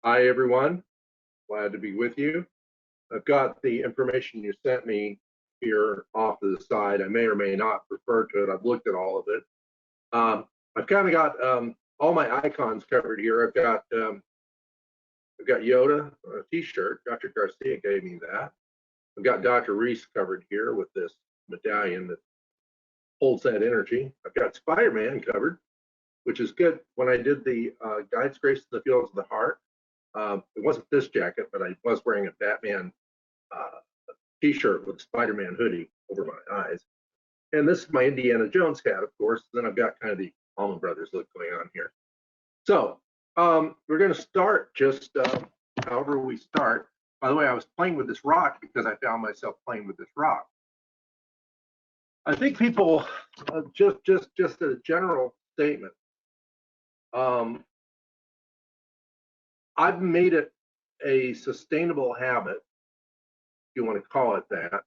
Hi, everyone. Glad to be with you. I've got the information you sent me here off to the side. I may or may not refer to it. I've looked at all of it. I've kind of got all my icons covered here. I've got Yoda on a T-shirt. Dr. Garcia gave me that. I've got Dr. Reese covered here with this medallion that holds that energy. I've got Spider-Man covered, which is good. When I did the Guides Grace to the Fields of the Heart, it wasn't this jacket, but I was wearing a Batman uh, T-shirt with a Spider-Man hoodie over my eyes. And this is my Indiana Jones hat, of course. Then I've got kind of the Allman Brothers look going on here. So we're going to start just however we start. By the way, I was playing with this rock because I found myself playing with this rock. I think people, just a general statement. I've made it a sustainable habit, if you want to call it that.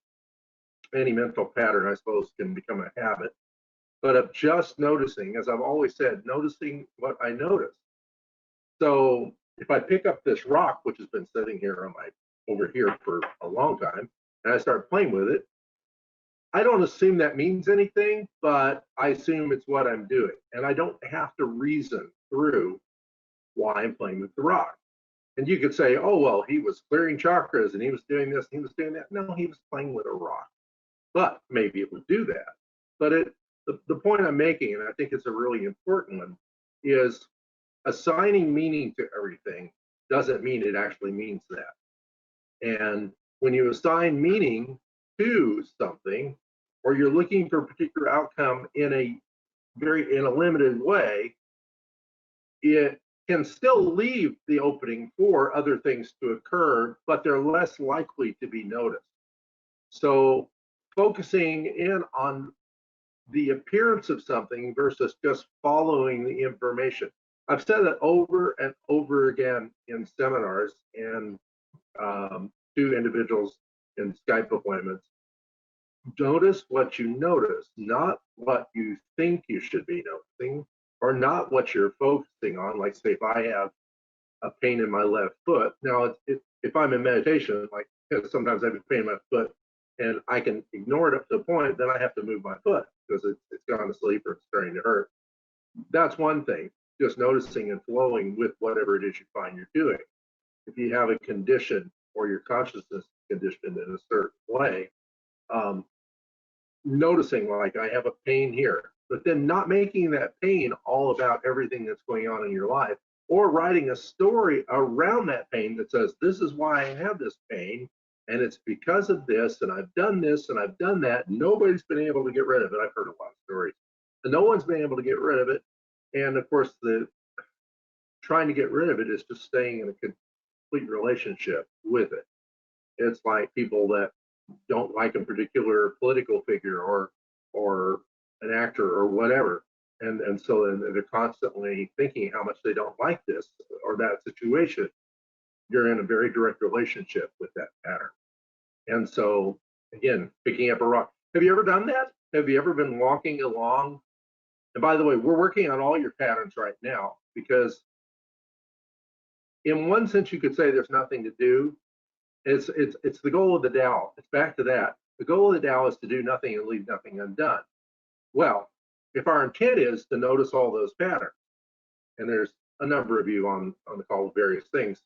Any mental pattern, I suppose, can become a habit, but of just noticing, as I've always said, noticing what I notice. So if I pick up this rock, which has been sitting here over here for a long time, and I start playing with it, I don't assume that means anything, but I assume it's what I'm doing, and I don't have to reason through why I'm playing with the rock. And you could say, oh, well, he was clearing chakras and he was doing this, and he was doing that. No, he was playing with a rock. But maybe it would do that. But the point I'm making, and I think it's a really important one, is assigning meaning to everything doesn't mean it actually means that. And when you assign meaning to something, or you're looking for a particular outcome in a limited way, it can still leave the opening for other things to occur, but they're less likely to be noticed. So focusing in on the appearance of something versus just following the information. I've said it over and over again in seminars and to individuals in Skype appointments. Notice what you notice, not what you think you should be noticing, or not what you're focusing on. Like, say, if I have a pain in my left foot, now if I'm in meditation, like sometimes I have a pain in my foot, and I can ignore it up to a point, then I have to move my foot because it's gone to sleep or it's starting to hurt. That's one thing, just noticing and flowing with whatever it is you find you're doing. If you have a condition or your consciousness conditioned in a certain way, noticing, like, I have a pain here, but then not making that pain all about everything that's going on in your life, or writing a story around that pain that says, this is why I have this pain, and it's because of this, and I've done this, and I've done that. Nobody's been able to get rid of it. I've heard a lot of stories. And no one's been able to get rid of it. And of course, the trying to get rid of it is just staying in a complete relationship with it. It's like people that don't like a particular political figure or an actor or whatever. And so then they're constantly thinking how much they don't like this or that situation. You're in a very direct relationship with that pattern. And so, again, picking up a rock. Have you ever done that? Have you ever been walking along? And by the way, we're working on all your patterns right now, because in one sense, you could say there's nothing to do. It's the goal of the Tao. It's back to that. The goal of the Tao is to do nothing and leave nothing undone. Well, if our intent is to notice all those patterns, and there's a number of you on the call with various things,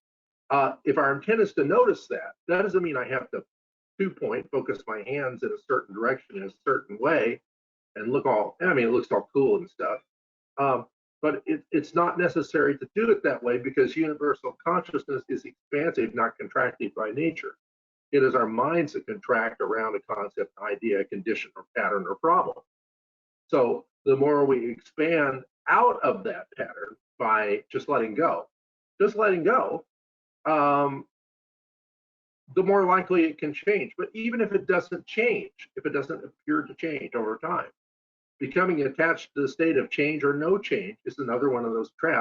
if our intent is to notice that, that doesn't mean I have to two-point focus my hands in a certain direction in a certain way and look all, I mean, it looks all cool and stuff. But it's not necessary to do it that way, because universal consciousness is expansive, not contractive by nature. It is our minds that contract around a concept, idea, condition, or pattern or problem. So the more we expand out of that pattern by just letting go, the more likely it can change. But even if it doesn't change, if it doesn't appear to change over time, becoming attached to the state of change or no change is another one of those traps